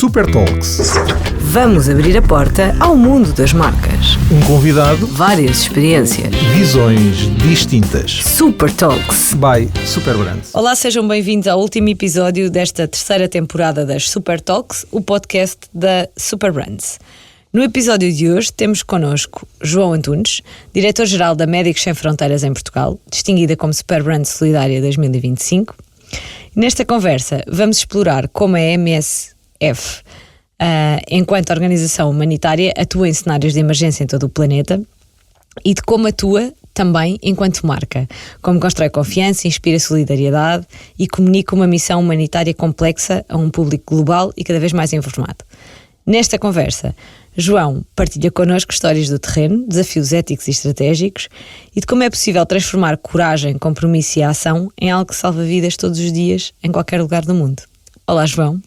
Super Talks. Vamos abrir a porta ao mundo das marcas. Um convidado, Várias experiências. visões distintas. Super Talks. By Super Brands. Olá, sejam bem-vindos ao último episódio desta terceira temporada das Super Talks, o podcast da Super Brands. No episódio de hoje temos connosco João Antunes, diretor-geral da Médicos Sem Fronteiras em Portugal, distinguida como Super Brand Solidária 2025. Nesta conversa vamos explorar como a MSF, enquanto organização humanitária, atua em cenários de emergência em todo o planeta e de como atua também enquanto marca, como constrói confiança, inspira solidariedade e comunica uma missão humanitária complexa a um público global e cada vez mais informado. Nesta conversa, João partilha connosco histórias do terreno, desafios éticos e estratégicos e de como é possível transformar coragem, compromisso e ação em algo que salva vidas todos os dias, em qualquer lugar do mundo. Olá, João.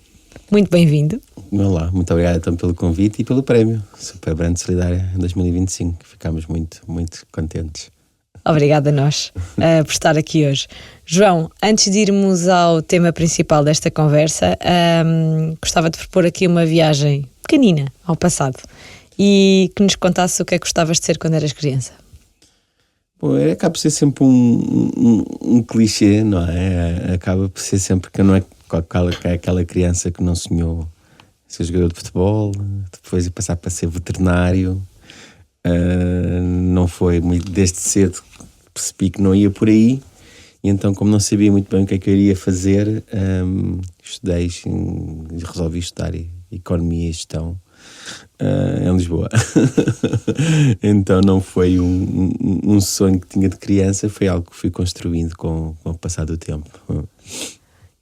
Muito bem-vindo. Olá, muito obrigado então pelo convite e pelo prémio Super Brand Solidária 2025. Ficámos muito contentes. Obrigada a nós por estar aqui hoje. João, antes de irmos ao tema principal desta conversa, gostava de propor aqui uma viagem pequenina ao passado e que nos contasse o que é que gostavas de ser quando eras criança. Bom, acaba por ser sempre um clichê, não é? Acaba por ser sempre que não é aquela criança que não sonhou ser jogador de futebol, depois de passar para ser veterinário. Não foi muito desde cedo, percebi que não ia por aí, e então, como não sabia muito bem o que é que eu iria fazer, resolvi estudar Economia e Gestão em Lisboa. Então não foi um sonho que tinha de criança, foi algo que fui construindo com o passar do tempo.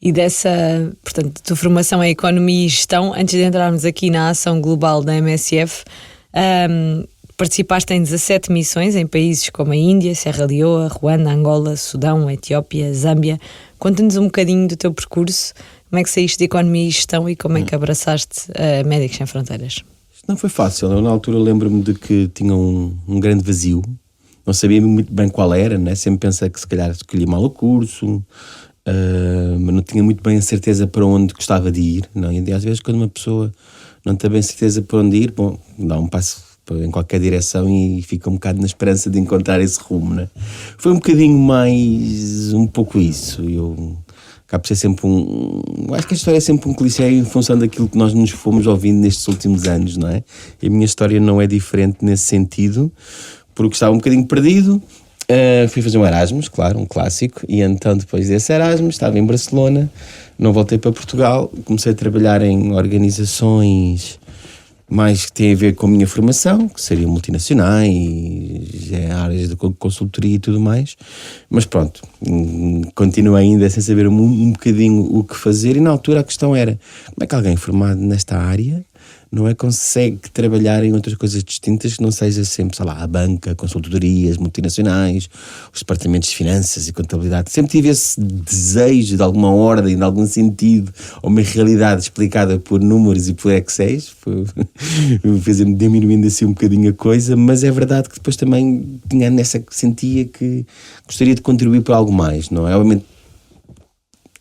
E portanto, a tua formação é Economia e Gestão. Antes de entrarmos aqui na ação global da MSF, participaste em 17 missões em países como a Índia, Serra Leoa, Ruanda, Angola, Sudão, Etiópia, Zâmbia. Conta-nos um bocadinho do teu percurso, como é que saíste de Economia e Gestão e como é que abraçaste a Médicos Sem Fronteiras? Isto não foi fácil. Eu, na altura, lembro-me de que tinha um grande vazio, não sabia muito bem qual era, né? Sempre pensei que se calhar escolhi mal o curso, mas não tinha muito bem a certeza para onde gostava de ir, não? E às vezes, quando uma pessoa não tem bem a certeza para onde ir, bom, dá um passo em qualquer direção e fica um bocado na esperança de encontrar esse rumo, né? Foi um bocadinho mais um pouco isso. Eu acabo por ser sempre acho que a história é sempre um clichê em função daquilo que nós nos fomos ouvindo nestes últimos anos, não é? E a minha história não é diferente nesse sentido, porque estava um bocadinho perdido. Fui fazer um Erasmus, claro, um clássico, e então depois desse Erasmus estava em Barcelona, não voltei para Portugal, comecei a trabalhar em organizações mais que têm a ver com a minha formação, que seriam multinacionais, áreas de consultoria e tudo mais, mas pronto, continuo ainda sem saber um bocadinho o que fazer, e na altura a questão era, como é que alguém formado nesta área não é consegue trabalhar em outras coisas distintas que não seja sempre, sei lá, a banca, consultorias, multinacionais, os departamentos de finanças e contabilidade. Sempre tive esse desejo de alguma ordem, de algum sentido, ou uma realidade explicada por números e por Exceis, fazendo diminuindo assim um bocadinho a coisa, mas é verdade que depois também sentia que gostaria de contribuir para algo mais, não é? Obviamente,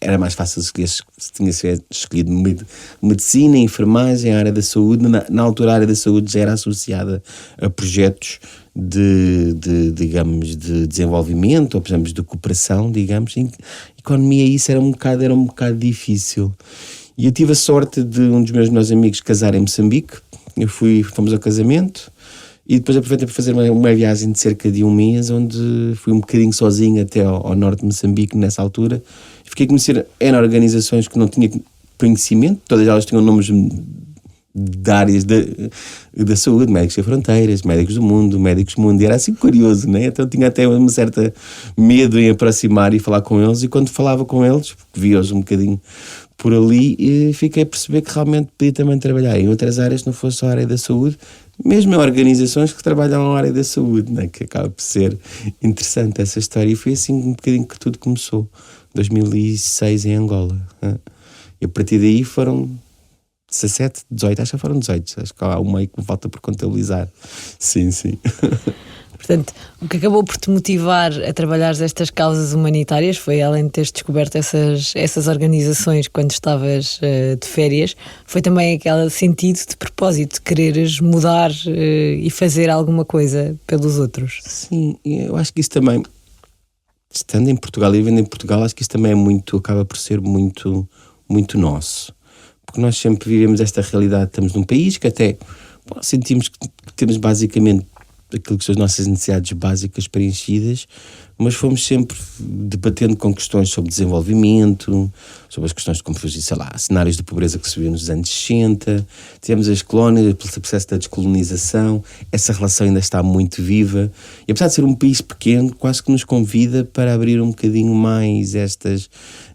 era mais fácil se tinha sido escolhido medicina, enfermagem, a área da saúde. Na altura a área da saúde já era associada a projetos de desenvolvimento, ou por exemplo de cooperação, digamos. Em economia isso era um bocado difícil. E eu tive a sorte de um dos meus melhores amigos casar em Moçambique. Fomos ao casamento e depois aproveitei para fazer uma viagem de cerca de um mês, onde fui um bocadinho sozinho até ao norte de Moçambique nessa altura. Fiquei a conhecer organizações que não tinha conhecimento, todas elas tinham nomes de áreas da saúde, Médicos Sem Fronteiras, Médicos do Mundo, Médicos Mundo, e era assim curioso, né? Então tinha até uma certa medo em aproximar e falar com eles, e quando falava com eles, porque via-os um bocadinho por ali, e fiquei a perceber que realmente podia também trabalhar em outras áreas, não fosse só a área da saúde, mesmo em organizações que trabalham na área da saúde, né? Que acaba por ser interessante essa história, e foi assim um bocadinho que tudo começou. 2006 em Angola. E a partir daí foram 17, 18, acho que foram 18. Acho que há um meio que me falta por contabilizar. Sim. Portanto, o que acabou por te motivar a trabalhar estas causas humanitárias foi, além de teres descoberto essas organizações quando estavas de férias, foi também aquele sentido de propósito, de quereres mudar e fazer alguma coisa pelos outros. Sim, eu acho que isso também, estando em Portugal e vivendo em Portugal, acho que isso também acaba por ser muito, muito nosso. Porque nós sempre vivemos esta realidade, estamos num país que até sentimos que temos basicamente aquilo que são as nossas necessidades básicas preenchidas, mas fomos sempre debatendo com questões sobre desenvolvimento, sobre as questões de como fugir, sei lá, cenários de pobreza que se viu nos anos 60, tivemos as colónias, o processo da descolonização, essa relação ainda está muito viva, e apesar de ser um país pequeno, quase que nos convida para abrir um bocadinho mais estas,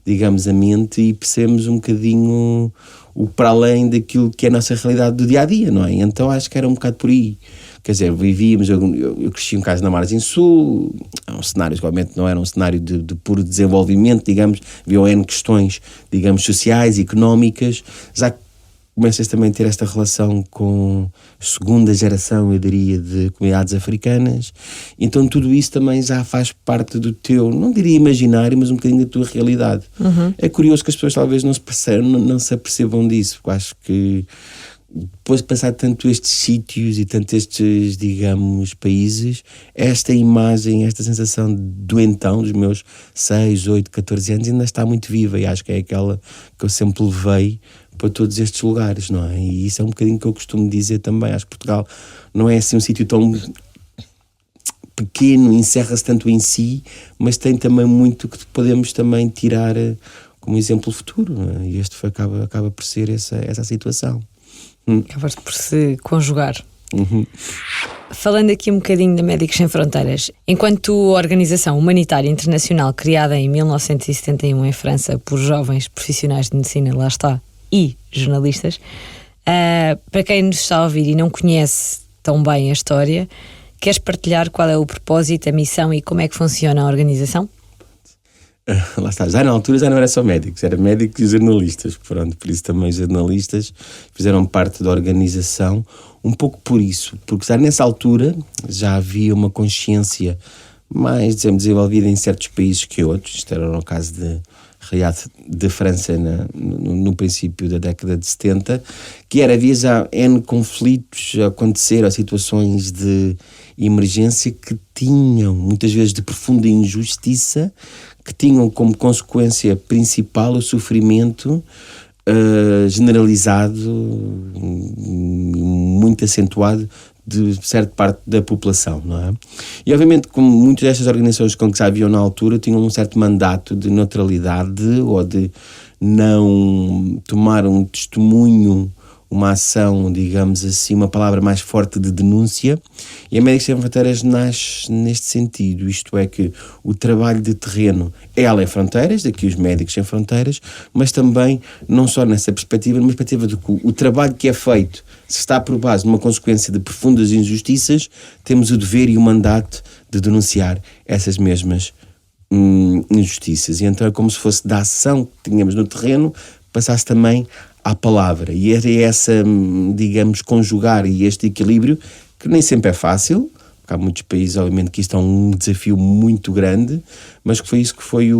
digamos, a mente e percebemos um bocadinho o para além daquilo que é a nossa realidade do dia-a-dia, não é? Então acho que era um bocado por aí. Quer dizer, vivíamos, eu cresci um caso na Margem Sul, um cenário que obviamente não era um cenário de puro desenvolvimento, digamos, havia N questões, digamos, sociais, económicas, já começas também a ter esta relação com segunda geração, eu diria, de comunidades africanas, então tudo isso também já faz parte do teu, não diria imaginário, mas um bocadinho da tua realidade. É curioso que as pessoas talvez não se apercebam disso, porque acho que depois de passar tanto estes sítios e tanto estes, digamos, países, esta imagem, esta sensação do então, dos meus 6, 8, 14 anos, ainda está muito viva e acho que é aquela que eu sempre levei para todos estes lugares, não é? E isso é um bocadinho que eu costumo dizer também. Acho que Portugal não é assim um sítio tão pequeno, encerra-se tanto em si, mas tem também muito que podemos também tirar como exemplo futuro, não é? E este acaba por ser essa situação. Acabaste por se conjugar. Falando aqui um bocadinho da Médicos Sem Fronteiras, enquanto organização humanitária internacional criada em 1971 em França por jovens profissionais de medicina, lá está, e jornalistas, para quem nos está a ouvir e não conhece tão bem a história, queres partilhar qual é o propósito, a missão e como é que funciona a organização? Lá está, já na altura já não era só médicos, era médicos e jornalistas, pronto, por isso também os jornalistas fizeram parte da organização, um pouco por isso, porque já nessa altura já havia uma consciência mais, dizemos, desenvolvida em certos países que outros. Isto era no caso de França no princípio da década de 70, que havia já N conflitos a acontecer, ou situações de emergência que tinham, muitas vezes de profunda injustiça, que tinham como consequência principal o sofrimento generalizado, muito acentuado de certa parte da população, não é? E obviamente, como muitas destas organizações com que já haviam na altura, tinham um certo mandato de neutralidade ou de não tomar um testemunho, uma ação, digamos assim, uma palavra mais forte de denúncia, e a Médicos Sem Fronteiras nasce neste sentido, isto é que o trabalho de terreno é além fronteiras, daqui os Médicos Sem Fronteiras, mas também não só nessa perspectiva, numa perspectiva de que o trabalho que é feito, se está por base de uma consequência de profundas injustiças, temos o dever e o mandato de denunciar essas mesmas injustiças, e então é como se fosse da ação que tínhamos no terreno, passasse também à palavra, e era essa, digamos, conjugar e este equilíbrio, que nem sempre é fácil, porque há muitos países, obviamente, que isto é um desafio muito grande, mas que foi isso que foi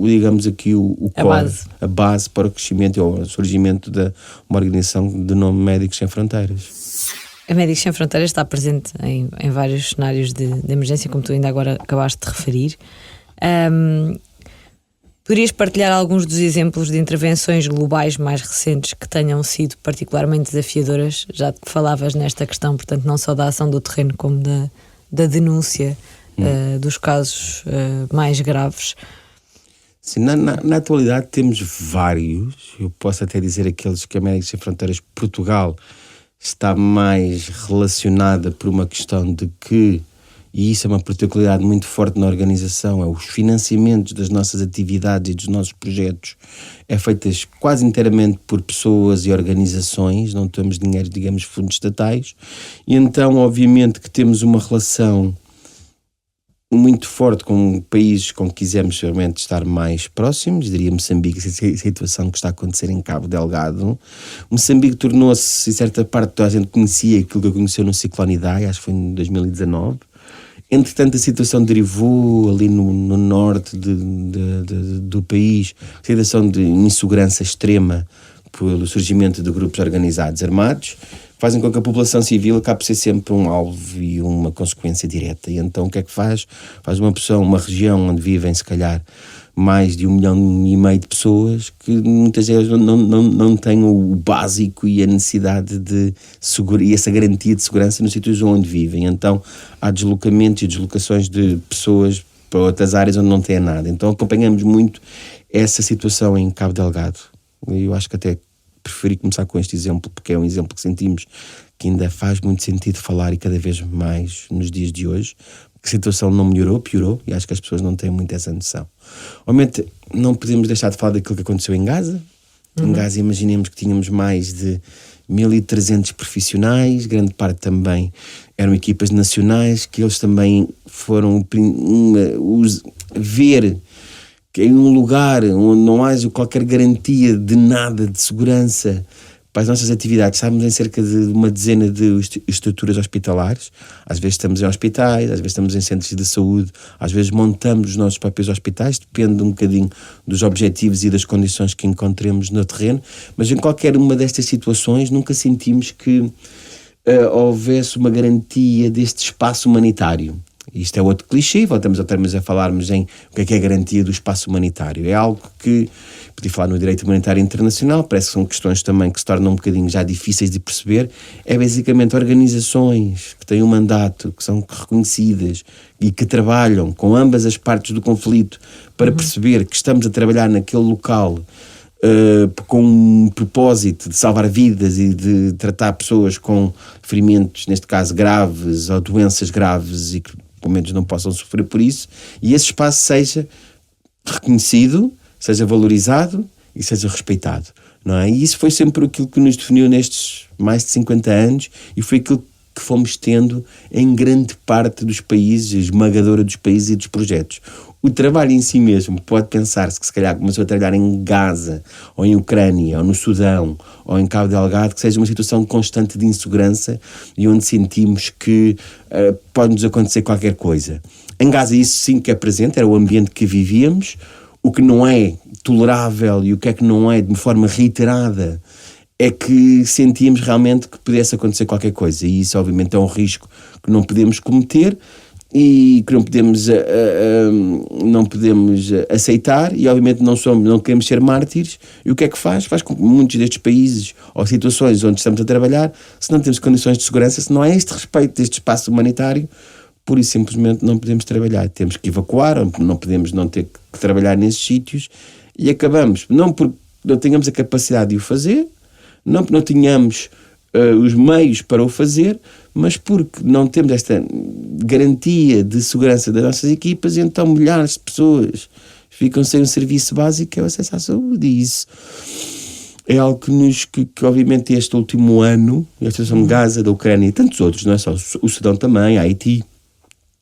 digamos aqui, o core, a base para o crescimento ou o surgimento de uma organização de nome Médicos Sem Fronteiras. A Médicos Sem Fronteiras está presente em vários cenários de emergência, como tu ainda agora acabaste de referir. Poderias partilhar alguns dos exemplos de intervenções globais mais recentes que tenham sido particularmente desafiadoras, já que falavas nesta questão, portanto, não só da ação do terreno, como da denúncia dos casos mais graves? Sim, na atualidade temos vários, eu posso até dizer aqueles que a Médicos Sem Fronteiras Portugal está mais relacionada por uma questão de que, e isso é uma particularidade muito forte na organização, é os financiamentos das nossas atividades e dos nossos projetos é feitas quase inteiramente por pessoas e organizações, não temos dinheiro, digamos, fundos estatais, e então obviamente que temos uma relação muito forte com países com que quisemos realmente estar mais próximos, diria Moçambique, a situação que está a acontecer em Cabo Delgado. Moçambique tornou-se, em certa parte, toda a gente conhecia aquilo que conheceu no ciclone Idai, acho que foi em 2019, Entretanto, a situação derivou ali no norte do país, situação de insegurança extrema pelo surgimento de grupos organizados armados, fazem com que a população civil acabe por ser sempre um alvo e uma consequência direta. E então o que é que faz? Faz uma região onde vivem, se calhar, mais de 1,5 milhão de pessoas que muitas vezes não têm o básico e a necessidade e essa garantia de segurança nos sítios onde vivem. Então há deslocamentos e deslocações de pessoas para outras áreas onde não têm nada. Então acompanhamos muito essa situação em Cabo Delgado. Eu acho que até preferi começar com este exemplo, porque é um exemplo que sentimos que ainda faz muito sentido falar e cada vez mais nos dias de hoje. Que a situação não melhorou, piorou, e acho que as pessoas não têm muito essa noção. Obviamente, não podemos deixar de falar daquilo que aconteceu em Gaza. Em Gaza, imaginemos que tínhamos mais de 1.300 profissionais, grande parte também eram equipas nacionais, que eles também foram ver que em um lugar onde não haja qualquer garantia de nada de segurança para as nossas atividades. Estamos em cerca de uma dezena de estruturas hospitalares. Às vezes estamos em hospitais, às vezes estamos em centros de saúde, às vezes montamos os nossos próprios hospitais, depende um bocadinho dos objetivos e das condições que encontremos no terreno, mas em qualquer uma destas situações nunca sentimos que houvesse uma garantia deste espaço humanitário. Isto é outro clichê, voltamos outra vez a falarmos em o que é a garantia do espaço humanitário. É algo que, podia falar no direito humanitário internacional, parece que são questões também que se tornam um bocadinho já difíceis de perceber. É basicamente organizações que têm um mandato, que são reconhecidas e que trabalham com ambas as partes do conflito para perceber que estamos a trabalhar naquele local com um propósito de salvar vidas e de tratar pessoas com ferimentos, neste caso graves ou doenças graves e que pelo menos não possam sofrer por isso, e esse espaço seja reconhecido, seja valorizado e seja respeitado, não é? E isso foi sempre aquilo que nos definiu nestes mais de 50 anos e foi aquilo que fomos tendo em grande parte dos países, esmagadora dos países e dos projetos. O trabalho em si mesmo, pode pensar-se que se calhar começou a trabalhar em Gaza, ou em Ucrânia, ou no Sudão, ou em Cabo Delgado, que seja uma situação constante de insegurança e onde sentimos que pode-nos acontecer qualquer coisa. Em Gaza isso sim que é presente, era o ambiente que vivíamos. O que não é tolerável e o que é que não é de forma reiterada é que sentíamos realmente que pudesse acontecer qualquer coisa, e isso obviamente é um risco que não podemos cometer e que não podemos aceitar, e obviamente não queremos ser mártires. E o que é que faz? Faz com que muitos destes países ou situações onde estamos a trabalhar, se não temos condições de segurança, se não há este respeito deste espaço humanitário, pura e simplesmente não podemos trabalhar. Temos que evacuar, não podemos não ter que trabalhar nesses sítios, e acabamos, não porque não tenhamos a capacidade de o fazer, não porque não tenhamos os meios para o fazer, mas porque não temos esta garantia de segurança das nossas equipas, e então milhares de pessoas ficam sem um serviço básico que é o acesso à saúde. E isso é algo que obviamente este último ano, a situação de Gaza, da Ucrânia e tantos outros, não é só o Sudão também, a Haiti,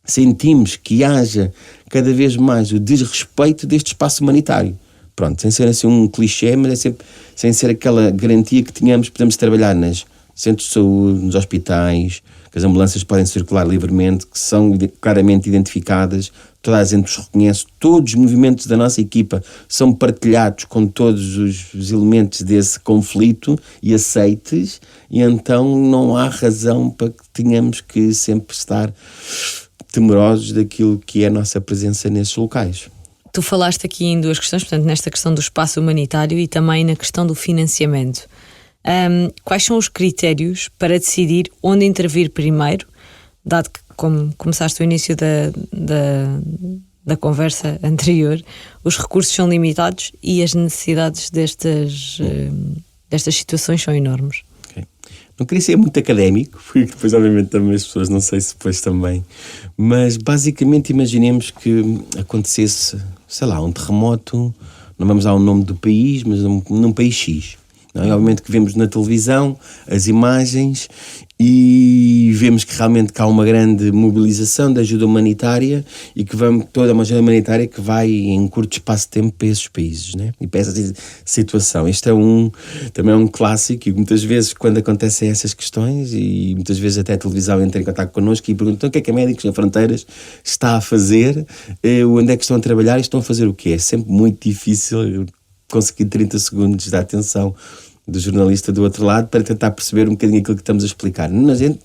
sentimos que haja cada vez mais o desrespeito deste espaço humanitário. Pronto, sem ser assim um clichê, mas é sempre, sem ser aquela garantia que tínhamos, podemos trabalhar nas centros de saúde, nos hospitais, que as ambulâncias podem circular livremente, que são claramente identificadas, toda a gente os reconhece, todos os movimentos da nossa equipa são partilhados com todos os elementos desse conflito e aceites, e então não há razão para que tenhamos que sempre estar temerosos daquilo que é a nossa presença nesses locais. Tu falaste aqui em duas questões, portanto, nesta questão do espaço humanitário e também na questão do financiamento. Quais são os critérios para decidir onde intervir primeiro, dado que, como começaste o início da conversa anterior, os recursos são limitados e as necessidades destas situações são enormes? Okay. Não queria ser muito académico, porque depois obviamente também as pessoas não sei se depois também, mas basicamente imaginemos que acontecesse, sei lá, um terremoto, não vamos dar o nome do país, mas num país X. Não é? Obviamente que vemos na televisão as imagens e vemos que realmente há uma grande mobilização da ajuda humanitária e que toda uma ajuda humanitária que vai em curto espaço de tempo para esses países, né? E para essa situação. Este também é um clássico e muitas vezes quando acontecem essas questões e muitas vezes até a televisão entra em contato connosco e perguntam o que é que a Médicos Sem Fronteiras está a fazer, onde é que estão a trabalhar e estão a fazer o quê? É sempre muito difícil conseguir 30 segundos de atenção do jornalista do outro lado para tentar perceber um bocadinho aquilo que estamos a explicar. A gente,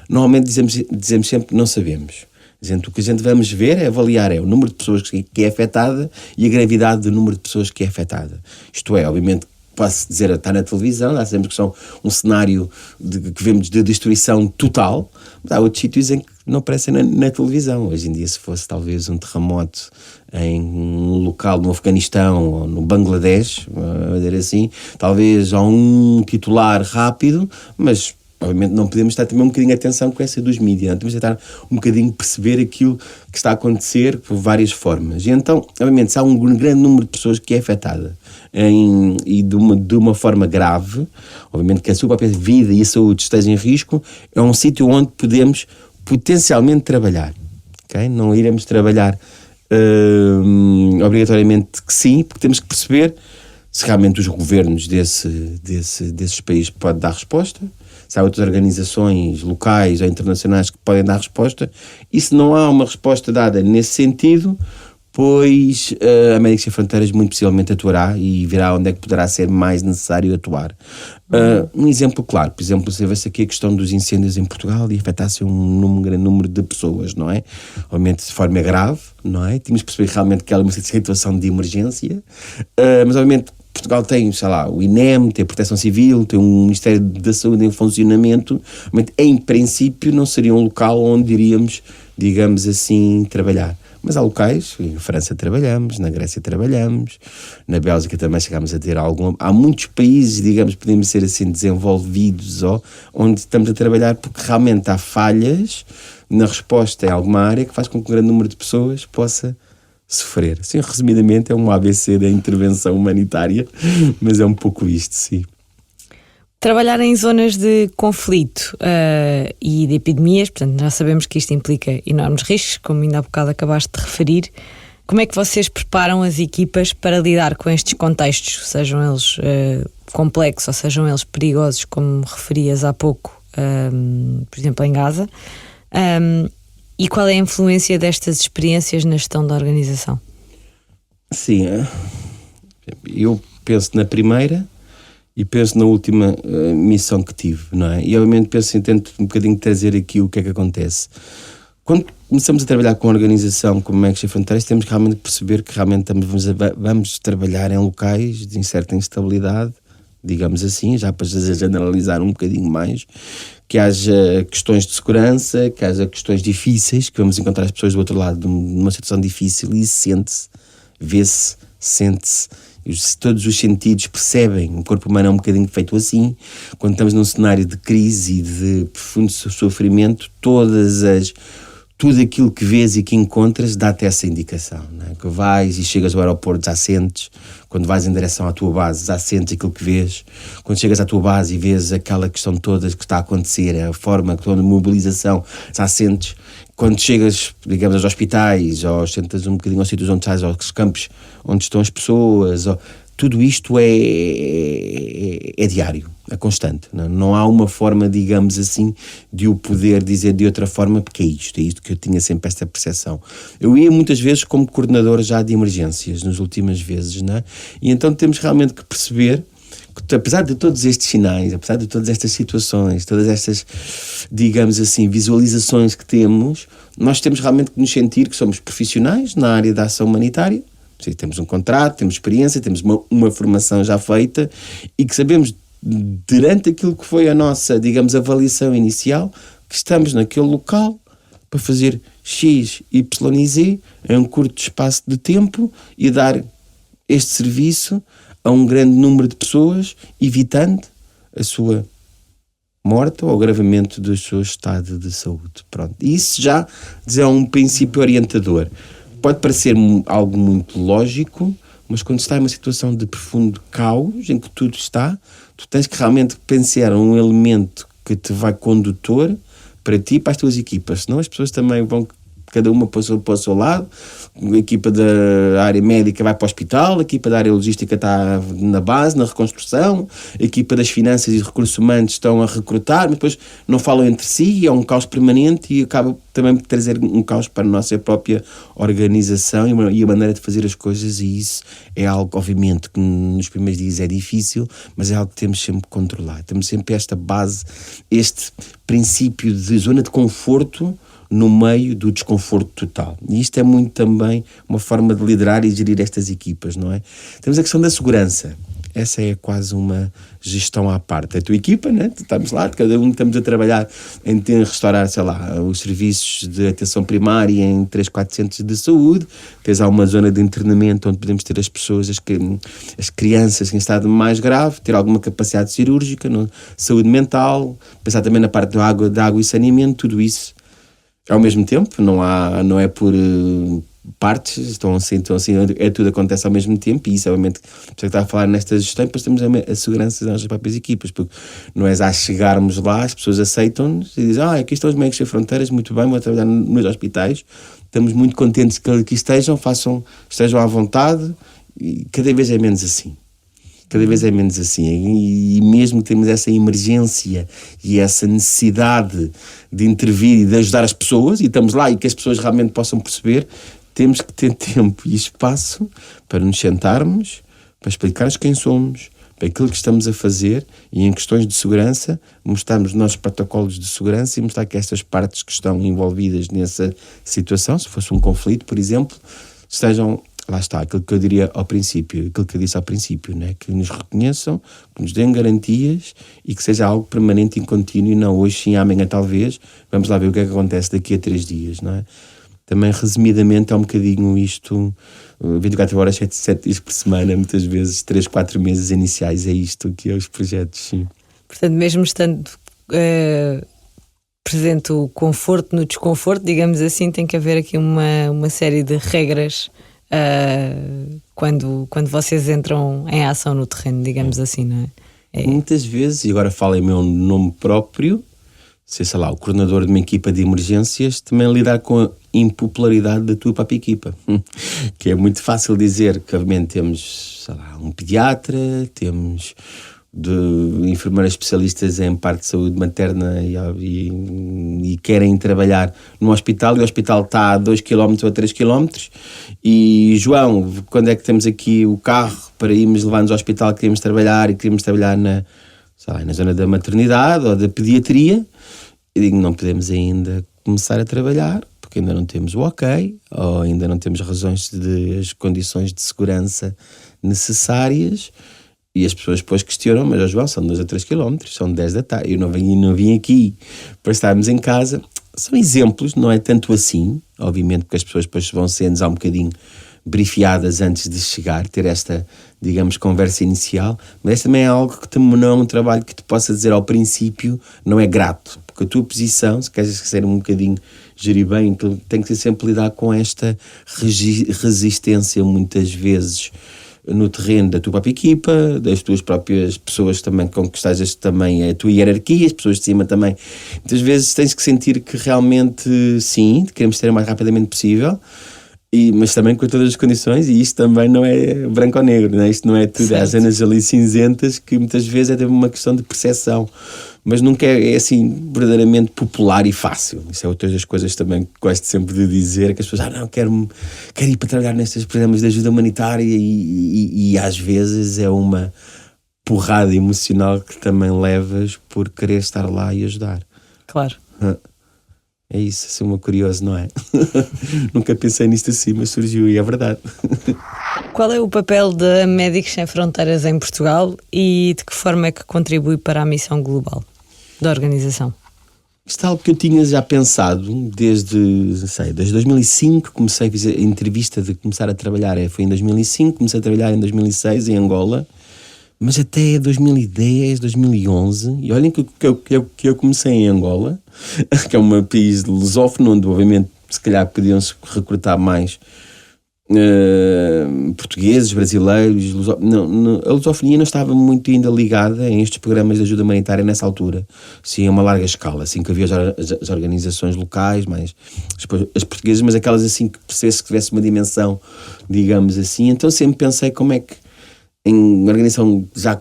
normalmente dizemos sempre que não sabemos. O que a gente vamos ver é avaliar o número de pessoas que é afetada e a gravidade do número de pessoas que é afetada. Isto é, obviamente, posso dizer, está na televisão, há sempre que são um cenário que vemos de destruição total, mas há outros sítios em que não aparecem na televisão. Hoje em dia, se fosse talvez um terremoto em um local no Afeganistão ou no Bangladesh, a dizer assim, talvez há um titular rápido, mas obviamente não podemos estar também um bocadinho de atenção com essa dos mídias, temos de estar um bocadinho perceber aquilo que está a acontecer por várias formas. E então, obviamente, se há um grande número de pessoas que é afetada e de uma forma grave, obviamente que a sua própria vida e a saúde estejam em risco, é um sítio onde podemos potencialmente trabalhar. Okay? Não iremos trabalhar obrigatoriamente que sim, porque temos que perceber se realmente os governos desses países podem dar resposta, se há outras organizações locais ou internacionais que podem dar resposta, e se não há uma resposta dada nesse sentido, pois a Médicos Sem Fronteiras muito possivelmente atuará e verá onde é que poderá ser mais necessário atuar. Um exemplo claro, por exemplo, se houvesse aqui a questão dos incêndios em Portugal e afetasse um grande número de pessoas, não é? Obviamente de forma grave, não é? Tínhamos de perceber realmente que era uma situação de emergência, mas obviamente Portugal tem, sei lá, o INEM, tem a Proteção Civil, tem um Ministério da Saúde em funcionamento, mas em princípio não seria um local onde iríamos, digamos assim, trabalhar. Mas há locais, em França trabalhamos, na Grécia trabalhamos, na Bélgica também chegámos a ter algum... Há muitos países, digamos, podemos ser assim, desenvolvidos, onde estamos a trabalhar porque realmente há falhas na resposta em alguma área que faz com que um grande número de pessoas possa sofrer. Assim, resumidamente, é um ABC da intervenção humanitária, mas é um pouco isto, sim. Trabalhar em zonas de conflito e de epidemias, portanto, já sabemos que isto implica enormes riscos, como ainda há bocado acabaste de referir. Como é que vocês preparam as equipas para lidar com estes contextos, sejam eles complexos ou sejam eles perigosos, como referias há pouco, por exemplo, em Gaza? E qual é a influência destas experiências na gestão da organização? Sim, eu penso na primeira e penso na última missão que tive, não é? E obviamente penso, tento um bocadinho trazer aqui o que é que acontece. Quando começamos a trabalhar com a organização como Médicos Sem Fronteiras, temos que realmente perceber que realmente vamos trabalhar em locais de certa instabilidade, digamos assim, já para generalizar um bocadinho mais, que haja questões de segurança, que haja questões difíceis, que vamos encontrar as pessoas do outro lado de uma situação difícil e sente-se, vê-se, sente-se, todos os sentidos percebem, o corpo humano é um bocadinho feito assim. Quando estamos num cenário de crise e de profundo sofrimento, tudo aquilo que vês e que encontras dá-te essa indicação, não é? Que vais e chegas ao aeroporto, já sentes. Quando vais em direção à tua base, já sentes aquilo que vês. Quando chegas à tua base e vês aquela questão toda que está a acontecer, a forma, toda a mobilização, já sentes. Quando chegas, digamos, aos hospitais, ou sentas um bocadinho aos sítios onde estás, aos campos onde estão as pessoas, tudo isto é diário, é constante. Não há uma forma, digamos assim, de o poder dizer de outra forma, porque é isto que eu tinha sempre esta percepção. Eu ia muitas vezes como coordenador já de emergências, nas últimas vezes, não é? E então temos realmente que perceber que, apesar de todos estes sinais, apesar de todas estas situações, todas estas, digamos assim, visualizações que temos, nós temos realmente que nos sentir que somos profissionais na área da ação humanitária. Temos um contrato, temos experiência, temos uma formação já feita e que sabemos, durante aquilo que foi a nossa, digamos, avaliação inicial, que estamos naquele local para fazer X, Y e Z em um curto espaço de tempo e dar este serviço a um grande número de pessoas, evitando a sua morte ou agravamento do seu estado de saúde. Pronto. E isso já é um princípio orientador. Pode parecer algo muito lógico, mas quando está em uma situação de profundo caos, em que tudo está, tu tens que realmente pensar um elemento que te vai condutor para ti e para as tuas equipas. Senão as pessoas também vão, cada uma para o seu lado. A equipa da área médica vai para o hospital, a equipa da área logística está na base, na reconstrução, a equipa das finanças e recursos humanos estão a recrutar, mas depois não falam entre si, é um caos permanente e acaba também por trazer um caos para a nossa própria organização e a maneira de fazer as coisas, e isso é algo, obviamente, que nos primeiros dias é difícil, mas é algo que temos sempre que controlar. Temos sempre esta base, este princípio de zona de conforto no meio do desconforto total. E isto é muito também uma forma de liderar e gerir estas equipas, não é? Temos a questão da segurança. Essa é quase uma gestão à parte. A tua equipa, né? Estamos lá, cada um estamos a trabalhar em restaurar, sei lá, os serviços de atenção primária em 3, 4 centros de saúde. Tens lá uma zona de internamento onde podemos ter as pessoas, as crianças em estado mais grave, ter alguma capacidade cirúrgica, saúde mental, pensar também na parte da água e saneamento, tudo isso. Ao mesmo tempo, não é por partes, estão assim, tudo acontece ao mesmo tempo, e isso, obviamente, por isso está a falar nesta gestão, depois temos a segurança das nossas próprias equipas, porque não é a chegarmos lá, as pessoas aceitam-nos e dizem, aqui estão os médicos sem fronteiras, muito bem, vou trabalhar nos hospitais, estamos muito contentes que aqui estejam à vontade, e cada vez é menos assim. Cada vez é menos assim, e mesmo que temos essa emergência e essa necessidade de intervir e de ajudar as pessoas, e estamos lá e que as pessoas realmente possam perceber, temos que ter tempo e espaço para nos sentarmos, para explicar-nos quem somos, para aquilo que estamos a fazer, e em questões de segurança, mostrarmos os nossos protocolos de segurança e mostrar que estas partes que estão envolvidas nessa situação, se fosse um conflito, por exemplo, estejam... Lá está, aquilo que eu diria ao princípio, aquilo que eu disse ao princípio, né? Que nos reconheçam, que nos deem garantias e que seja algo permanente e contínuo, e não hoje sim, amanhã talvez, vamos lá ver o que é que acontece daqui a 3 dias, não é? Também, resumidamente, é um bocadinho isto, 24 horas, 7 dias por semana, muitas vezes, 3, 4 meses iniciais, é isto que é os projetos, sim. Portanto, mesmo estando presente o conforto no desconforto, digamos assim, tem que haver aqui uma série de regras quando vocês entram em ação no terreno, digamos assim, não é? Muitas vezes, e agora falo em meu nome próprio, sei lá, o coordenador de uma equipa de emergências, também lidar com a impopularidade da tua própria equipa, que é muito fácil dizer que, obviamente, temos, sei lá, um pediatra, temos de enfermeiras especialistas em parte de saúde materna e querem trabalhar no hospital, e o hospital está a 2 km ou a 3 km, e João, quando é que temos aqui o carro para irmos levar-nos ao hospital que queremos trabalhar, e queremos trabalhar na zona da maternidade ou da pediatria? Eu digo, não podemos ainda começar a trabalhar porque ainda não temos o ok, ou ainda não temos as condições de segurança necessárias. E as pessoas depois questionam, mas João, são 2 a 3 km, são 10 da tarde, eu não vim aqui para estarmos em casa. São exemplos, não é tanto assim, obviamente, porque as pessoas depois vão sendo já um bocadinho brifiadas antes de chegar, ter esta, digamos, conversa inicial, mas também é algo que não é um trabalho que te possa dizer ao princípio, não é grato, porque a tua posição, se queres ser um bocadinho gerir bem, tem que ser sempre lidar com esta resistência, muitas vezes, no terreno da tua própria equipa, das tuas próprias pessoas também com que estejas, também a tua hierarquia, as pessoas de cima também. Muitas vezes tens que sentir que realmente, sim, queremos ter o mais rapidamente possível, mas também com todas as condições, e isto também não é branco ou negro, né? Isto não é tudo, há zonas ali cinzentas que muitas vezes é uma questão de percepção, mas nunca é assim verdadeiramente popular e fácil. Isso é outra das coisas também que gosto sempre de dizer, que as pessoas, quero ir para trabalhar nestes programas de ajuda humanitária, e às vezes é uma porrada emocional que também levas por querer estar lá e ajudar. Claro. É isso, sou uma curioso, não é? Nunca pensei nisto assim, mas surgiu e é verdade. Qual é o papel de Médicos Sem Fronteiras em Portugal e de que forma é que contribui para a missão global da organização? Isto é algo que eu tinha já pensado desde 2005, comecei a fazer a entrevista de começar a trabalhar, foi em 2005, comecei a trabalhar em 2006 em Angola, mas até 2010, 2011, e olhem que eu comecei em Angola, que é um país lusófono, onde obviamente se calhar podiam-se recrutar mais portugueses, brasileiros, a lusofonia não estava muito ainda ligada em estes programas de ajuda humanitária nessa altura, sim, a uma larga escala, assim que havia as organizações locais, mais as portuguesas, mas aquelas assim que percebesse que tivesse uma dimensão, digamos assim. Então sempre pensei como é que em uma organização já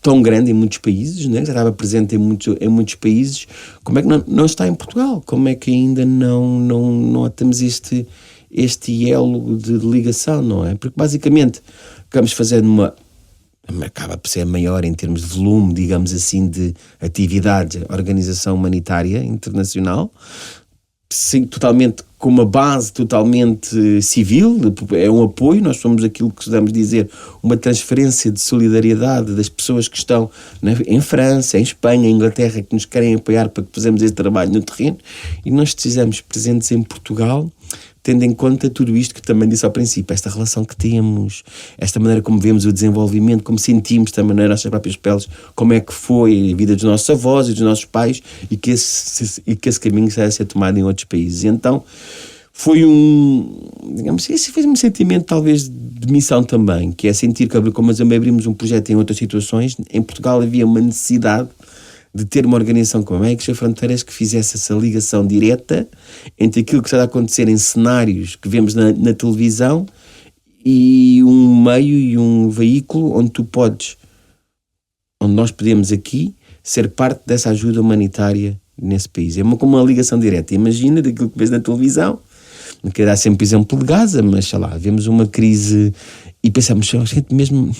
tão grande em muitos países, né, já estava presente em muitos países, como é que não está em Portugal? Como é que ainda não temos este elo de ligação, não é? Porque basicamente acabamos fazendo acaba por ser maior em termos de volume, digamos assim, de atividade, organização humanitária internacional, sim, totalmente com uma base totalmente civil, é um apoio, nós somos aquilo que podemos dizer uma transferência de solidariedade das pessoas que estão em França, em Espanha, em Inglaterra, que nos querem apoiar para que façamos esse trabalho no terreno, e nós estejamos presentes em Portugal, tendo em conta tudo isto que também disse ao princípio, esta relação que temos, esta maneira como vemos o desenvolvimento, como sentimos também nas nossas próprias peles, como é que foi a vida dos nossos avós e dos nossos pais, e que esse caminho está a ser tomado em outros países. E então foi digamos, esse foi um sentimento talvez de missão também, que é sentir que, como também abrimos um projeto em outras situações, em Portugal havia uma necessidade de ter uma organização como a Médicos Sem Fronteiras que fizesse essa ligação direta entre aquilo que está a acontecer em cenários que vemos na televisão e um meio e um veículo onde nós podemos aqui ser parte dessa ajuda humanitária nesse país. É como uma ligação direta. Imagina daquilo que vês na televisão, não quero dar sempre exemplo de Gaza, mas sei lá, vemos uma crise e pensamos, gente, mesmo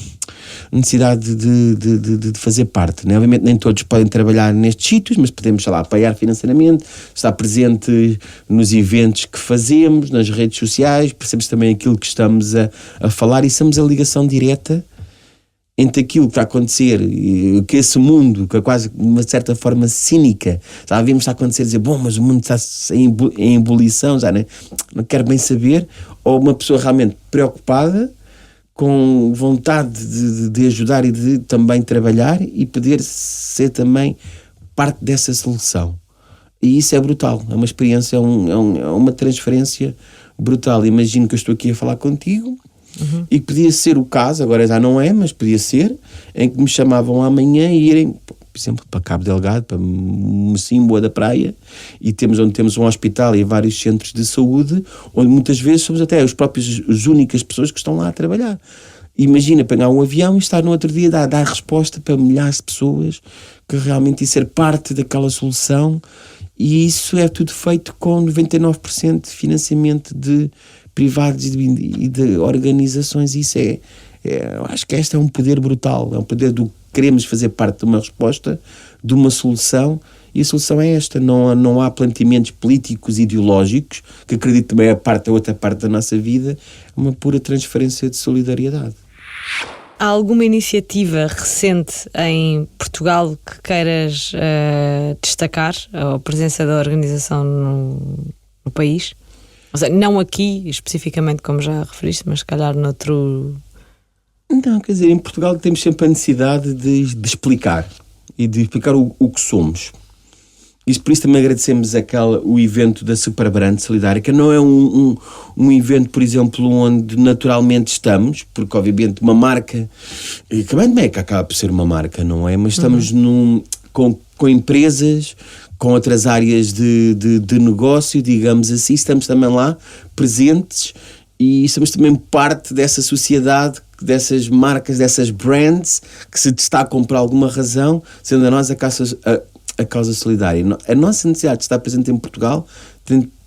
necessidade de fazer parte, né? Obviamente nem todos podem trabalhar nestes sítios, mas podemos, sei lá, apoiar financeiramente, estar presente nos eventos que fazemos, nas redes sociais, percebemos também aquilo que estamos a falar e somos a ligação direta entre aquilo que está a acontecer, que esse mundo, que é quase de uma certa forma cínica, já vimos está a acontecer, dizer, bom, mas o mundo está em ebulição, já não quero bem saber, ou uma pessoa realmente preocupada, com vontade de ajudar e de também trabalhar e poder ser também parte dessa solução. E isso é brutal, é uma experiência, é uma transferência brutal. Imagino que eu estou aqui a falar contigo, e que podia ser o caso, agora já não é, mas podia ser, em que me chamavam amanhã e irem, por exemplo, para Cabo Delgado, para Mocimboa da Praia, e onde temos um hospital e vários centros de saúde, onde muitas vezes somos até as únicas pessoas que estão lá a trabalhar. Imagina pegar um avião e estar no outro dia a dar resposta para milhares de pessoas que realmente ia ser parte daquela solução, e isso é tudo feito com 99% de financiamento de privados e de organizações. Isso eu acho que este é um poder brutal, é um poder do queremos fazer parte de uma resposta, de uma solução, e a solução é esta. Não há planteamentos políticos ideológicos, que acredito também é a outra parte da nossa vida, é uma pura transferência de solidariedade. Há alguma iniciativa recente em Portugal que queiras destacar, a presença da organização no país? Ou seja, não aqui especificamente, como já referiste, mas se calhar noutro... Não, quer dizer, em Portugal temos sempre a necessidade de explicar e de explicar o que somos. E por isso também agradecemos o evento da Superbrand Solidária, que não é um evento, por exemplo, onde naturalmente estamos, porque obviamente uma marca, e também é que acaba por ser uma marca, não é? Mas estamos com empresas, com outras áreas de negócio, digamos assim, estamos também lá presentes e somos também parte dessa sociedade, dessas marcas, dessas brands que se destacam por alguma razão, sendo a nós a causa solidária. A nossa necessidade de estar presente em Portugal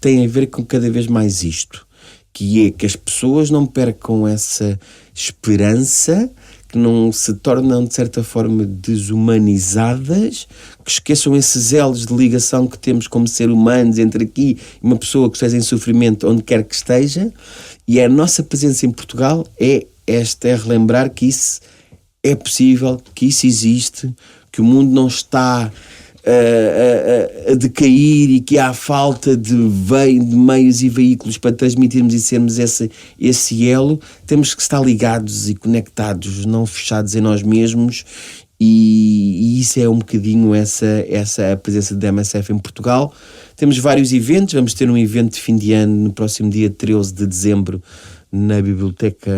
tem a ver com cada vez mais isto, que é que as pessoas não percam essa esperança, que não se tornam de certa forma desumanizadas, que esqueçam esses elos de ligação que temos como ser humanos entre aqui e uma pessoa que esteja em sofrimento onde quer que esteja. E a nossa presença em Portugal é relembrar que isso é possível, que isso existe, que o mundo não está a decair e que há falta de meios e veículos para transmitirmos e sermos esse elo. Temos que estar ligados e conectados, não fechados em nós mesmos, e isso é um bocadinho essa a presença da MSF em Portugal. Temos vários eventos, vamos ter um evento de fim de ano no próximo dia 13 de dezembro na Biblioteca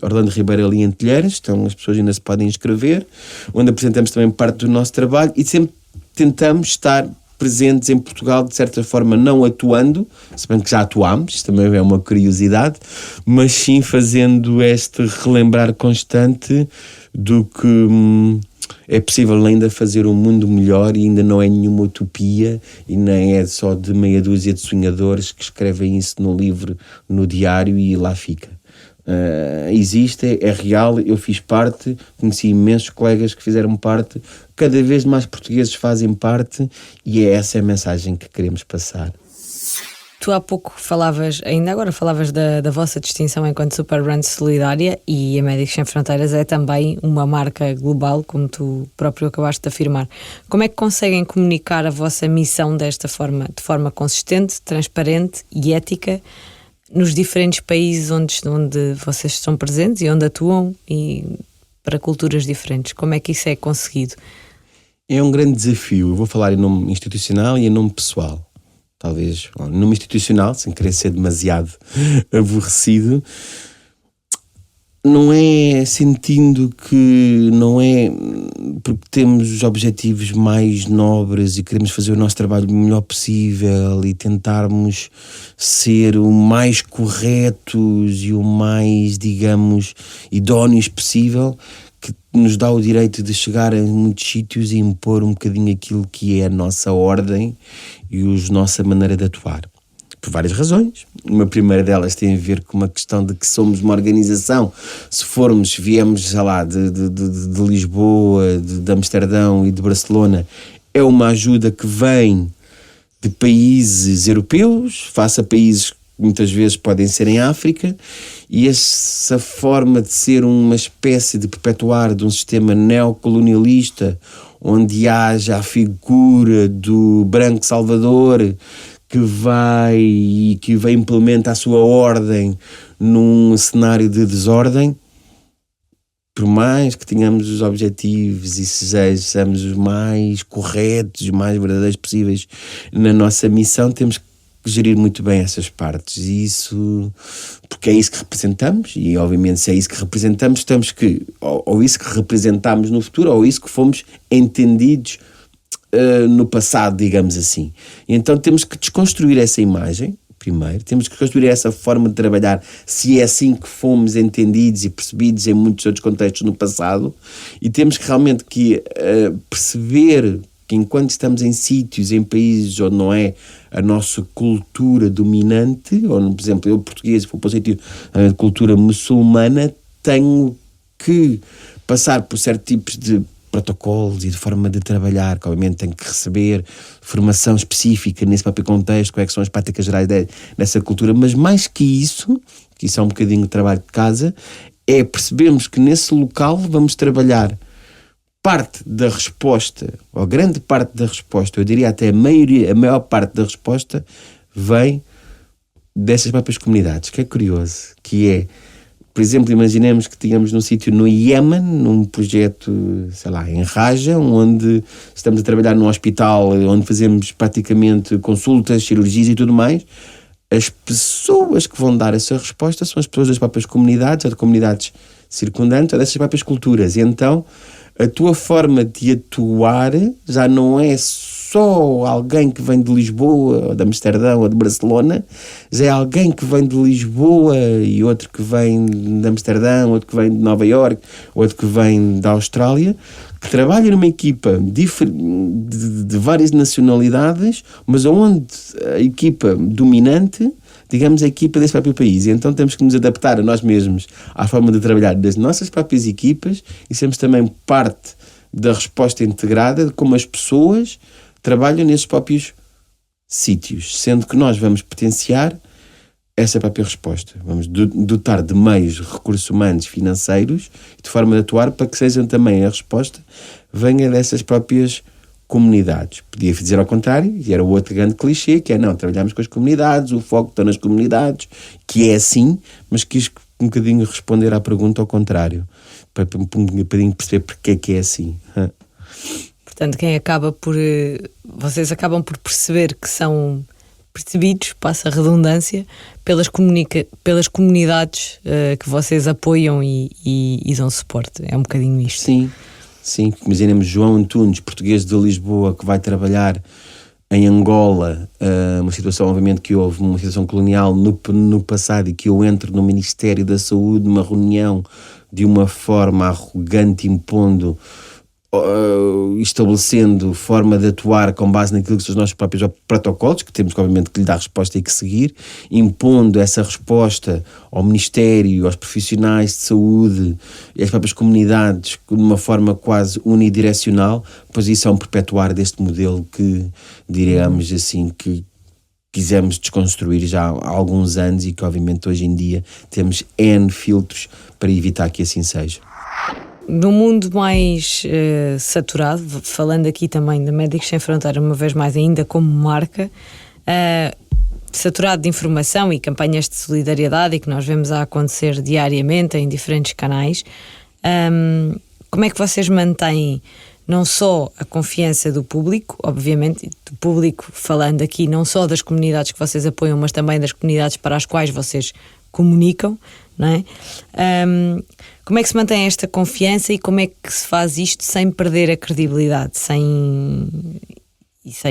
Orlando Ribeiro ali em Telheiras, então as pessoas ainda se podem inscrever, onde apresentamos também parte do nosso trabalho e sempre tentamos estar presentes em Portugal, de certa forma não atuando, se bem que já atuámos, isto também é uma curiosidade, mas sim fazendo este relembrar constante do que é possível ainda fazer um mundo melhor e ainda não é nenhuma utopia e nem é só de meia dúzia de sonhadores que escrevem isso no livro, no diário e lá fica. Existe, é real, eu fiz parte, conheci imensos colegas que fizeram parte, cada vez mais portugueses fazem parte e é essa a mensagem que queremos passar. Tu há pouco falavas, ainda agora falavas da vossa distinção enquanto Super Brands solidária, e a Médicos Sem Fronteiras é também uma marca global, como tu próprio acabaste de afirmar. Como é que conseguem comunicar a vossa missão desta forma, de forma consistente, transparente e ética, nos diferentes países onde vocês estão presentes e onde atuam, e para culturas diferentes? Como é que isso é conseguido? É um grande desafio. Eu vou falar em nome institucional e em nome pessoal. Talvez em nome institucional, sem querer ser demasiado aborrecido, não é sentindo que não é porque temos os objetivos mais nobres e queremos fazer o nosso trabalho o melhor possível e tentarmos ser o mais corretos e o mais, digamos, idóneos possível, que nos dá o direito de chegar a muitos sítios e impor um bocadinho aquilo que é a nossa ordem e a nossa maneira de atuar. Por várias razões. Uma primeira delas tem a ver com uma questão de que somos uma organização. Se viemos, sei lá, de Lisboa, de Amsterdão e de Barcelona, é uma ajuda que vem de países europeus, face a países que muitas vezes podem ser em África, e essa forma de ser uma espécie de perpetuar de um sistema neocolonialista, onde haja a figura do branco salvador que vai implementar a sua ordem num cenário de desordem. Por mais que tenhamos os objetivos e sejamos os mais corretos, os mais verdadeiros possíveis na nossa missão, temos que gerir muito bem essas partes, e isso, porque é isso que representamos, e obviamente se é isso que representamos, temos que, ou isso que representamos no futuro, ou isso que fomos entendidos no passado, digamos assim. E então temos que desconstruir essa imagem, primeiro, temos que construir essa forma de trabalhar, se é assim que fomos entendidos e percebidos em muitos outros contextos no passado, e temos que realmente perceber que enquanto estamos em sítios, em países onde não é a nossa cultura dominante, ou por exemplo, eu português, vou para o sítio a cultura muçulmana, tenho que passar por certos tipos de protocolos e de forma de trabalhar, que obviamente tenho que receber formação específica nesse próprio contexto, quais são as práticas gerais dessa cultura, mas mais que isso é um bocadinho de trabalho de casa, é percebermos que nesse local vamos trabalhar parte da resposta, ou grande parte da resposta, eu diria até a maior parte da resposta, vem dessas próprias comunidades, que é curioso, que é, por exemplo, imaginemos que tínhamos num sítio no Iémen, num projeto, sei lá, em Raja, onde estamos a trabalhar num hospital, onde fazemos praticamente consultas, cirurgias e tudo mais. As pessoas que vão dar essa resposta são as pessoas das próprias comunidades, ou de comunidades circundantes, ou dessas próprias culturas. E então a tua forma de atuar já não é só alguém que vem de Lisboa, ou de Amsterdão, ou de Barcelona, já é alguém que vem de Lisboa e outro que vem de Amsterdão, outro que vem de Nova Iorque, outro que vem da Austrália, que trabalha numa equipa de várias nacionalidades, mas onde a equipa dominante, digamos, a equipa desse próprio país. E então temos que nos adaptar a nós mesmos à forma de trabalhar das nossas próprias equipas e sermos também parte da resposta integrada de como as pessoas trabalham nesses próprios sítios, sendo que nós vamos potenciar essa própria resposta. Vamos dotar de meios, recursos humanos, financeiros, de forma de atuar para que sejam também a resposta venha dessas próprias comunidades. Podia dizer ao contrário, e era o outro grande clichê, que é não, trabalhamos com as comunidades, o foco está nas comunidades, que é assim, mas quis um bocadinho responder à pergunta ao contrário, para um bocadinho perceber porque é que é assim. Portanto, vocês acabam por perceber que são percebidos, passa a redundância, pelas comunidades que vocês apoiam e dão suporte. É um bocadinho isto. Sim. Imaginemos João Antunes, português de Lisboa, que vai trabalhar em Angola, uma situação, obviamente, que houve uma situação colonial no passado, e que eu entro no Ministério da Saúde, numa reunião, de uma forma arrogante, impondo, estabelecendo forma de atuar com base naquilo que são os nossos próprios protocolos, que temos, obviamente, que lhe dar resposta e que seguir, impondo essa resposta ao Ministério, aos profissionais de saúde e às próprias comunidades de uma forma quase unidirecional. Pois isso é um perpetuar deste modelo que, diremos assim, que quisemos desconstruir já há alguns anos e que, obviamente, hoje em dia temos N filtros para evitar que assim seja. No mundo mais saturado, falando aqui também da Médicos Sem Fronteiras, uma vez mais ainda como marca, saturado de informação e campanhas de solidariedade, e que nós vemos a acontecer diariamente em diferentes canais, como é que vocês mantêm não só a confiança do público, obviamente, do público falando aqui não só das comunidades que vocês apoiam, mas também das comunidades para as quais vocês comunicam, não é? Como é que se mantém esta confiança e como é que se faz isto sem perder a credibilidade, sem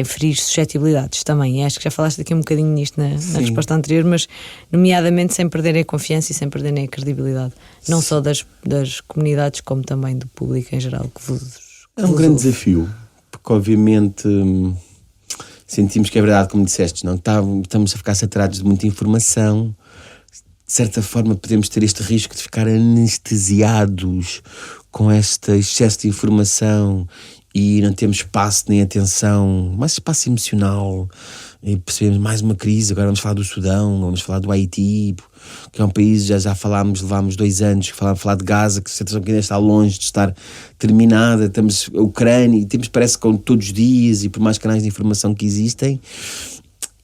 ferir suscetibilidades também? E acho que já falaste aqui um bocadinho nisto na resposta anterior, mas nomeadamente sem perderem a confiança e sem perderem a credibilidade, não só das comunidades como também do público em geral que vos é um grande desafio, porque obviamente sentimos que é verdade, como disseste, não? Estamos a ficar saturados de muita informação. De certa forma podemos ter este risco de ficar anestesiados com este excesso de informação e não temos espaço nem atenção, mais espaço emocional, e percebemos mais uma crise. Agora vamos falar do Sudão, vamos falar do Haiti, que é um país, já levámos 2 anos, falar de Gaza, que a situação que ainda está longe de estar terminada. Temos a Ucrânia, e temos, parece que todos os dias, e por mais canais de informação que existem,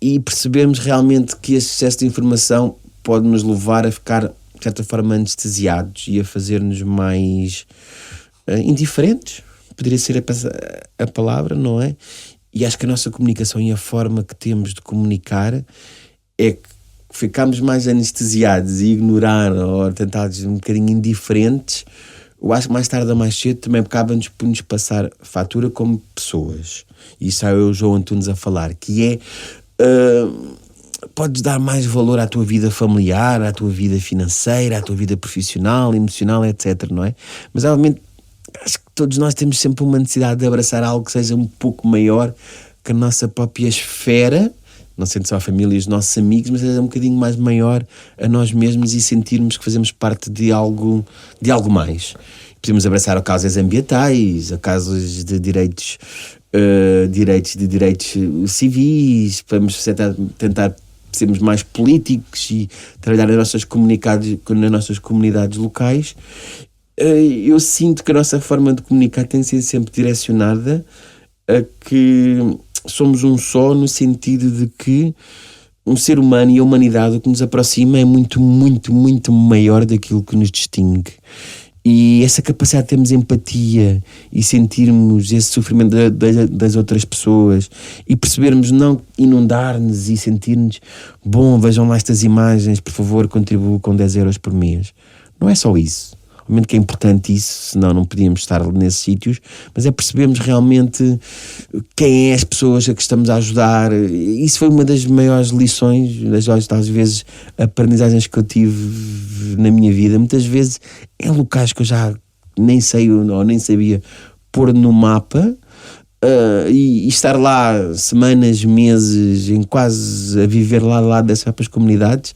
e percebemos realmente que esse excesso de informação pode nos levar a ficar, de certa forma, anestesiados e a fazer-nos mais indiferentes, poderia ser a palavra, não é? E acho que a nossa comunicação e a forma que temos de comunicar é que ficamos mais anestesiados e ignorar ou tentados um bocadinho indiferentes. Eu acho que mais tarde ou mais cedo também acaba-nos por nos passar fatura como pessoas. E isso é o João Antunes a falar, que é... podes dar mais valor à tua vida familiar, à tua vida financeira, à tua vida profissional, emocional, etc, não é? Mas, obviamente, acho que todos nós temos sempre uma necessidade de abraçar algo que seja um pouco maior que a nossa própria esfera, não sendo só a família e os nossos amigos, mas é um bocadinho mais maior a nós mesmos e sentirmos que fazemos parte de algo mais. Podemos abraçar a causas ambientais, a causas de direitos civis, podemos tentar sermos mais políticos e trabalhar nas nossas comunidades locais. Eu sinto que a nossa forma de comunicar tem sido sempre direcionada a que somos um só, no sentido de que um ser humano e a humanidade, o que nos aproxima é muito, muito, muito maior daquilo que nos distingue. E essa capacidade de termos empatia e sentirmos esse sofrimento das outras pessoas e percebermos, não inundar-nos e sentir-nos, bom, vejam lá estas imagens, por favor, contribuam com 10 euros por mês. Não é só isso. Obviamente que é importante isso, senão não podíamos estar nesses sítios, mas é percebermos realmente quem é as pessoas a que estamos a ajudar. Isso foi uma das maiores lições, às vezes, aprendizagens que eu tive na minha vida. Muitas vezes em locais que eu já nem sei ou nem sabia pôr no mapa, e estar lá semanas, meses, em quase a viver lá dessas próprias comunidades,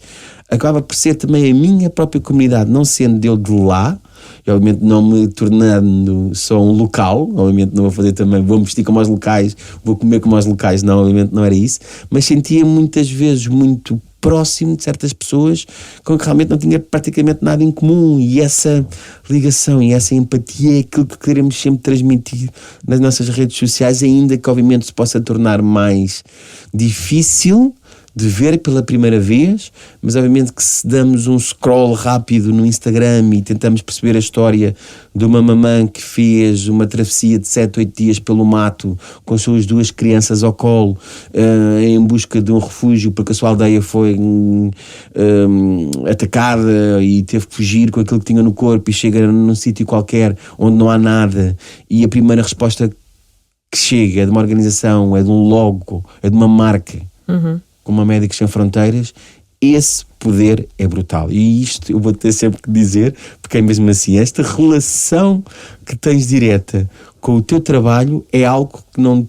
acaba por ser também a minha própria comunidade, não sendo eu de lá, e obviamente não me tornando só um local, obviamente não vou fazer também, vou me vestir como os locais, vou comer como os locais, não, obviamente não era isso, mas sentia muitas vezes muito próximo de certas pessoas com que realmente não tinha praticamente nada em comum, e essa ligação e essa empatia é aquilo que queremos sempre transmitir nas nossas redes sociais, ainda que obviamente se possa tornar mais difícil de ver pela primeira vez, mas obviamente que se damos um scroll rápido no Instagram e tentamos perceber a história de uma mamã que fez uma travessia de 7, 8 dias pelo mato com as suas 2 crianças ao colo, em busca de um refúgio porque a sua aldeia foi atacada e teve que fugir com aquilo que tinha no corpo, e chega num sítio qualquer onde não há nada, e a primeira resposta que chega é de uma organização, é de um logo, é de uma marca, como a Médicos Sem Fronteiras. Esse poder é brutal, e isto eu vou ter sempre que dizer, porque é mesmo assim, esta relação que tens direta com o teu trabalho é algo que não,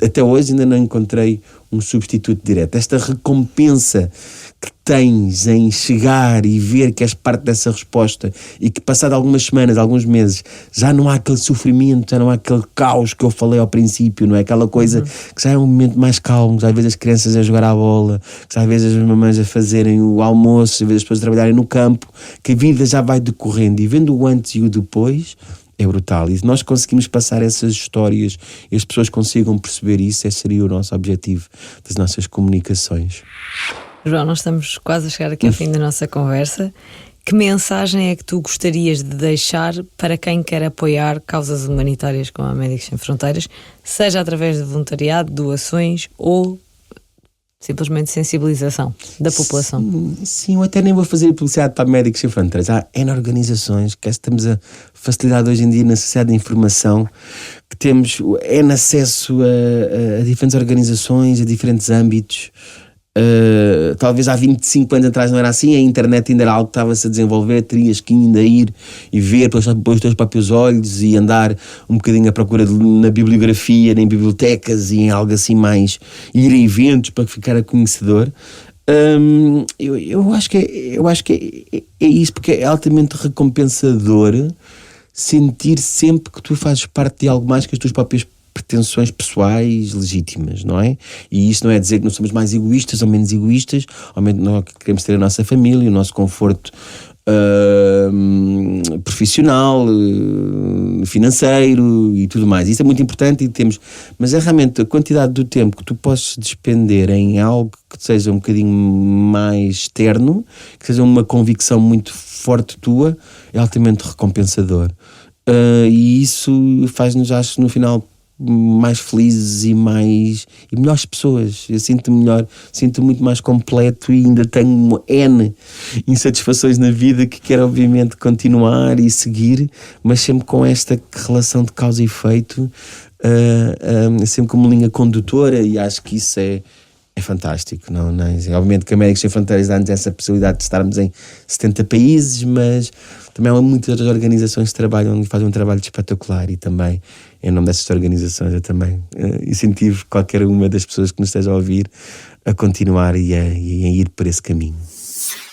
até hoje ainda não encontrei um substituto direto. Esta recompensa que tens em chegar e ver que és parte dessa resposta, e que passado algumas semanas, alguns meses, já não há aquele sofrimento, já não há aquele caos que eu falei ao princípio, não é? Aquela coisa que já é um momento mais calmo, já às vezes as crianças a jogar à bola, já às vezes as mamães a fazerem o almoço, às vezes as pessoas a trabalharem no campo, que a vida já vai decorrendo, e vendo o antes e o depois é brutal. E se nós conseguimos passar essas histórias e as pessoas consigam perceber isso, esse seria o nosso objetivo das nossas comunicações. João, nós estamos quase a chegar aqui ao fim da nossa conversa. Que mensagem é que tu gostarias de deixar para quem quer apoiar causas humanitárias como a Médicos Sem Fronteiras, seja através de voluntariado, doações ou simplesmente sensibilização da população? Sim, eu até nem vou fazer publicidade para Médicos Sem Fronteiras. Há N organizações que temos a facilidade hoje em dia na sociedade de informação, que temos N acesso a diferentes organizações, a diferentes âmbitos. Talvez há 25 anos atrás não era assim, a internet ainda era algo que estava-se a desenvolver, terias que ainda ir e ver pelos teus próprios olhos e andar um bocadinho à procura na bibliografia, em bibliotecas e em algo assim mais, ir a eventos para ficar conhecedor. Eu acho que é isso, porque é altamente recompensador sentir sempre que tu fazes parte de algo mais que as tuas próprias pretensões pessoais legítimas, não é? E isso não é dizer que não somos mais egoístas ou menos egoístas, ou menos nós queremos ter a nossa família, o nosso conforto profissional, financeiro e tudo mais. Isso é muito importante e temos, mas é realmente a quantidade do tempo que tu podes despender em algo que seja um bocadinho mais externo, que seja uma convicção muito forte tua, é altamente recompensador. E isso faz-nos, acho, no final, mais felizes e melhores pessoas. Eu sinto-me melhor, sinto-me muito mais completo, e ainda tenho N insatisfações na vida que quero obviamente continuar e seguir, mas sempre com esta relação de causa e efeito, sempre como linha condutora, e acho que isso é fantástico. Não é? Obviamente que a Médicos Sem Fronteiras dá-nos essa possibilidade de estarmos em 70 países, mas também há muitas outras organizações que trabalham e fazem um trabalho espetacular, e também, em nome dessas organizações, eu também incentivo qualquer uma das pessoas que nos esteja a ouvir a continuar e a ir por esse caminho.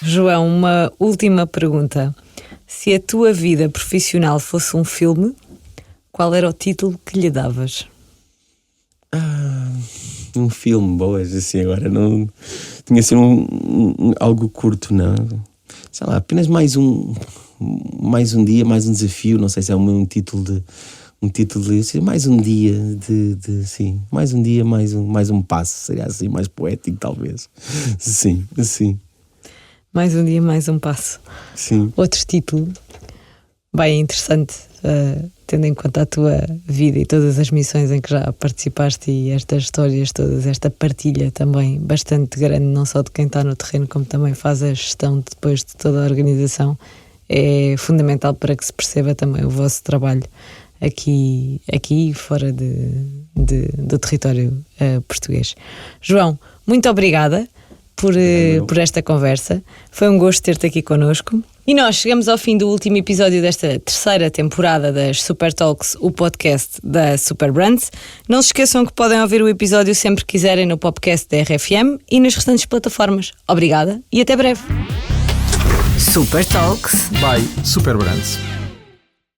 João, uma última pergunta. Se a tua vida profissional fosse um filme, qual era o título que lhe davas? Um filme, boas, assim, agora não tinha sido algo curto, não. Sei lá, apenas mais um dia, mais um desafio. Não sei se é um título de mais um dia sim, mais um dia, mais um passo, seria assim, mais poético talvez. Sim. Mais um dia, mais um passo. Sim. Outro título bem interessante, tendo em conta a tua vida e todas as missões em que já participaste, e estas histórias todas, esta partilha também bastante grande, não só de quem está no terreno, como também faz a gestão depois de toda a organização, é fundamental para que se perceba também o vosso trabalho aqui e fora do território português. João, muito obrigada por esta conversa. Foi um gosto ter-te aqui connosco. E nós chegamos ao fim do último episódio desta terceira temporada das Super Talks, o podcast da Super Brands. Não se esqueçam que podem ouvir o episódio sempre que quiserem no podcast da RFM e nas restantes plataformas. Obrigada e até breve. Super Talks by Super Brands.